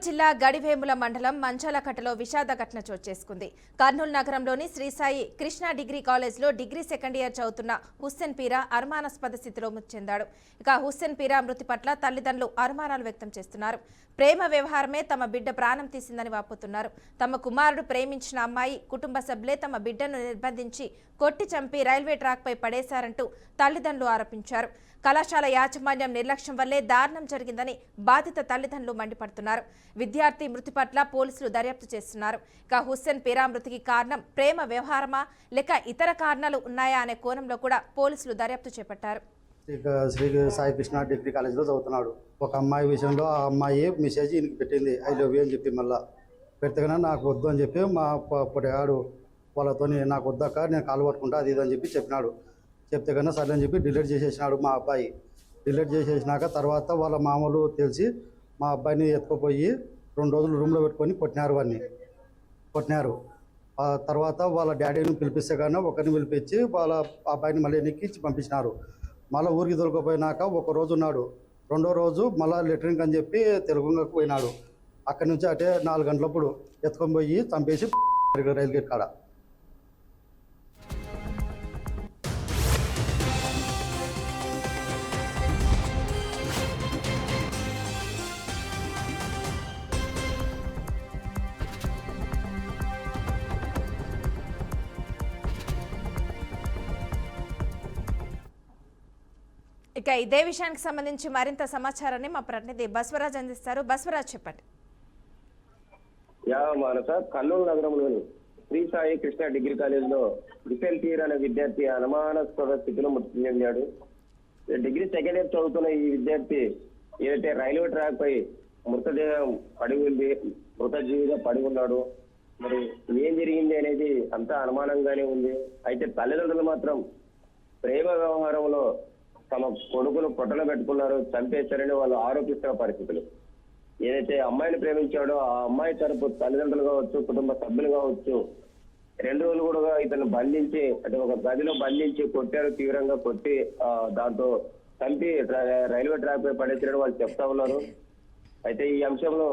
జిల్లా గడివేముల మండలం మంచాలకట్టలో విషాద ఘటన చోటు చేసుకుంది. కర్నూలు నగరంలోని శ్రీసాయి కృష్ణా డిగ్రీ కాలేజ్లో డిగ్రీ సెకండ్ ఇయర్ చదువుతున్న హుస్సేన్ పీరా అనుమానాస్పద స్థితిలో మృతి చెందాడు. ఇక హుస్సేన్ పీరా మృతి పట్ల తల్లిదండ్రులు అనుమానాలు వ్యక్తం చేస్తున్నారు. ప్రేమ వ్యవహారమే తమ బిడ్డ ప్రాణం తీసిందని వాపోతున్నారు. తమ కుమారుడు ప్రేమించిన అమ్మాయి కుటుంబ సభ్యులే తమ బిడ్డను నిర్బంధించి కొట్టి చంపి రైల్వే ట్రాక్పై పడేశారంటూ తల్లిదండ్రులు ఆరోపించారు. కళాశాల యాజమాన్యం నిర్లక్ష్యం వల్లే దారుణం జరిగిందని బాధిత తల్లిదండ్రులు మండిపడుతున్నారు. విద్యార్థి మృతి పట్ల పోలీసులు దర్యాప్తు చేస్తున్నారు. ఇక హుస్సేన్ పీరా మృతికి కారణం ప్రేమ వ్యవహారమా లేక ఇతర కారణాలు ఉన్నాయా అనే కోణంలో కూడా పోలీసులు దర్యాప్తు చేపట్టారు. శ్రీ సాయి కృష్ణ డిగ్రీ కాలేజీలో చదువుతున్నాడు. ఒక అమ్మాయి విషయంలో ఆ అమ్మాయి మెసేజ్ ఈయనకి పెట్టింది, ఐ లవ్ యూ అని చెప్పి. మళ్ళీ పెడితే కన్నా నాకు వద్దు అని చెప్పి మా ఆడు వాళ్ళతో నాకు వద్దాక నేను కాలు పట్టుకుంటా అది ఇది అని చెప్పి చెప్పినాడు. చెప్తే కన్నా సరే అని చెప్పి డిలీట్ చేసేసినాడు మా అబ్బాయి. డిలీట్ చేసేసినాక తర్వాత వాళ్ళ మామూలు తెలిసి మా అబ్బాయిని ఎత్తుకుపోయి 2 రోజులు రూమ్లో పెట్టుకొని కొట్టినారు. తర్వాత వాళ్ళ డాడీని పిలిపిస్తే కన్నా ఒకరిని పిలిపించి వాళ్ళ అబ్బాయిని మళ్ళీ ఎక్కించి పంపించినారు. మళ్ళీ ఊరికి దొరకపోయినాక ఒక రోజు ఉన్నాడు. 2వ రోజు మళ్ళీ లెటరింగ్ అని చెప్పి తెలుగుకి పోయినాడు. అక్కడి నుంచి అటే 4 గంటలప్పుడు ఎత్తుకొని పోయి చంపేసి రైలు గేట్ కాడ. ఇక ఇదే విషయానికి సంబంధించి మరింత సమాచారాన్ని మా ప్రతినిధి బస్వరాజ్ అందిస్తారు. బస్వరాజ్ చెప్పండి. మానస, కర్నూలు నగరంలోని శ్రీ సాయి కృష్ణ డిగ్రీ కాలేజీలో హుస్సేన్ పీరా అనే విద్యార్థి అనుమానాస్పద స్థితిలో మృతి చెందాడు. డిగ్రీ సెకండ్ ఇయర్ చదువుతున్న ఈ విద్యార్థి ఏదైతే రైల్వే ట్రాక్ పై మృతదేహం పడి ఉంది, మృతజీవిగా పడి ఉన్నాడు. మరి ఏం జరిగింది అనేది అంతా అనుమానంగానే ఉంది. అయితే తల్లిదండ్రులు మాత్రం ప్రేమ వ్యవహారంలో తమ కొడుకును పొట్టలో పెట్టుకున్నారు, చంపేశారని వాళ్ళు ఆరోపిస్తున్న పరిస్థితులు. ఏదైతే అమ్మాయిని ప్రేమించాడో ఆ అమ్మాయి తరపు తల్లిదండ్రులు కావచ్చు, కుటుంబ సభ్యులు కావచ్చు, 2 రోజులు కూడా ఇతను బంధించి అంటే ఒక గదిలో బంధించి కొట్టారు, తీవ్రంగా కొట్టి దాంతో చంపి రైల్వే ట్రాక్ పై పడేసారని వాళ్ళు చెప్తా ఉన్నారు. అయితే ఈ అంశంలో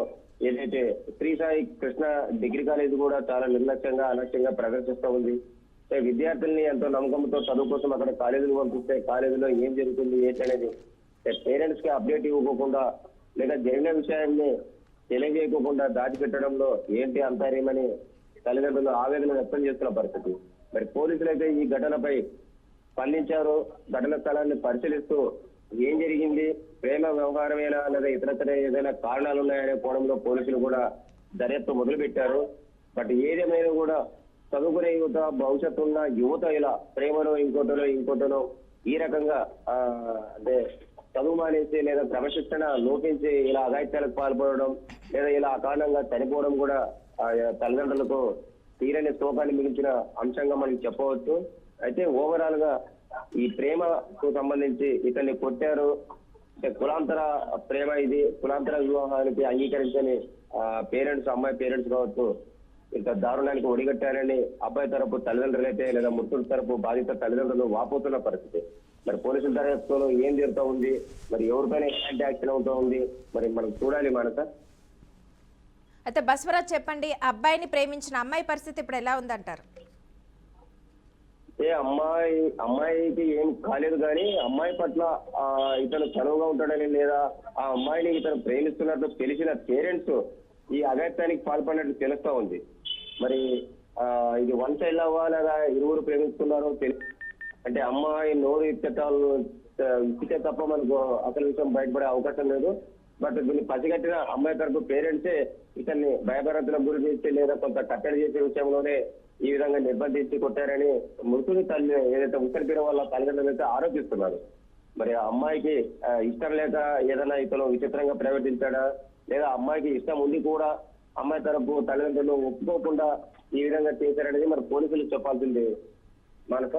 ఏదైతే శ్రీ సాయి కృష్ణ డిగ్రీ కాలేజ్ కూడా చాలా నిర్లక్ష్యంగా అలక్ష్యంగా ప్రదర్శిస్తూ ఉంది. విద్యార్థుల్ని ఎంతో నమ్మకంతో చదువు కోసం అక్కడ కాలేజీలు పంపిస్తే కాలేజీలో ఏం జరుగుతుంది ఏంటి అనేది పేరెంట్స్ కి అప్డేట్ ఇవ్వకుండా లేదా జరిగిన విషయాన్ని తెలియజేయకుండా దాచిపెట్టడంలో ఏంటి అంతర్యమని తల్లిదండ్రులు ఆవేదన వ్యక్తం చేస్తున్న పరిస్థితి. మరి పోలీసులు అయితే ఈ ఘటనపై స్పందించారు. ఘటన స్థలాన్ని పరిశీలిస్తూ ఏం జరిగింది, ప్రేమ వ్యవహారమేనా లేదా ఇతరతర ఏదైనా కారణాలు ఉన్నాయనే కోణంలో పోలీసులు కూడా దర్యాప్తు మొదలు పెట్టారు. బట్ ఏదేమైనా కూడా చదువుకునే యువత, భవిష్యత్తు ఉన్న యువత ఇలా ప్రేమలో ఇంకోటలో ఈ రకంగా అంటే చదువు మానేసి లేదా క్రమశిక్షణ లోపించి ఇలా అఘాయిత్యాలకు పాల్పడడం లేదా ఇలా అకారణంగా చనిపోవడం కూడా తల్లిదండ్రులకు తీరని శోకాన్ని మిగిల్చిన అంశంగా మనం చెప్పవచ్చు. అయితే ఓవరాల్ గా ఈ ప్రేమకు సంబంధించి ఇతన్ని కొట్టారు, కులాంతర ప్రేమ, ఇది కులాంతర వివాహానికి అంగీకరించని అమ్మాయి పేరెంట్స్ కావచ్చు ఇంత దారుణానికి ఒడిగట్టారని అబ్బాయి తరపు తల్లిదండ్రులు అయితే లేదా మృతుల తరపు బాధిత తల్లిదండ్రులు వాపోతున్న పరిస్థితి. మరి పోలీసుల దర్యాప్తులో ఏం జరుగుతూ ఉంది, మరి ఎవరిపైన ఎలాంటి యాక్షన్ అవుతూ ఉంది, మరి మనం చూడాలి. మానస, అయితే బస్వరాజ్ చెప్పండి, అబ్బాయిని ప్రేమించిన అమ్మాయి పరిస్థితి ఇప్పుడు ఎలా ఉందంటారు? అమ్మాయికి ఏం కాలేదు, కానీ అమ్మాయి పట్ల ఇతను చనువుగా ఉంటాడని లేదా ఆ అమ్మాయిని ఇతను ప్రేమిస్తున్నట్టు తెలిసిన పేరెంట్స్ ఈ అఘాయిత్యానికి పాల్పడినట్టు తెలుస్తా ఉంది. మరి ఇది 1 సైడ్ లవ్వా లేదా ఇరువురు ప్రేమిస్తున్నారు అంటే అమ్మాయి నోరు ఇచ్చితే తప్ప మనకు అసలు విషయం బయటపడే అవకాశం లేదు. బట్ దీన్ని పసిగట్టిన అమ్మాయి తరపు పేరెంట్సే ఇతన్ని భయభరాతులకు గురి చేసి లేదా కొంత కట్టడి చేసే విషయంలోనే ఈ విధంగా నిర్బంధించి కొట్టారని మృతుడి తల్లి ఏదైతే హుస్సేన్ పీరా వాళ్ళ తల్లిదండ్రులు అయితే ఆరోపిస్తున్నారు. మరి ఆ అమ్మాయికి ఇష్టం లేక ఏదైనా ఇతను విచిత్రంగా ప్రవర్తించాడా లేదా అమ్మాయికి ఇష్టం ఉండి కూడా అమ్మాయి తరపు తల్లిదండ్రులు ఒప్పుకోకుండా ఈ విధంగా చేశారనేది మరి పోలీసులు చెప్పాల్సింది. మానస.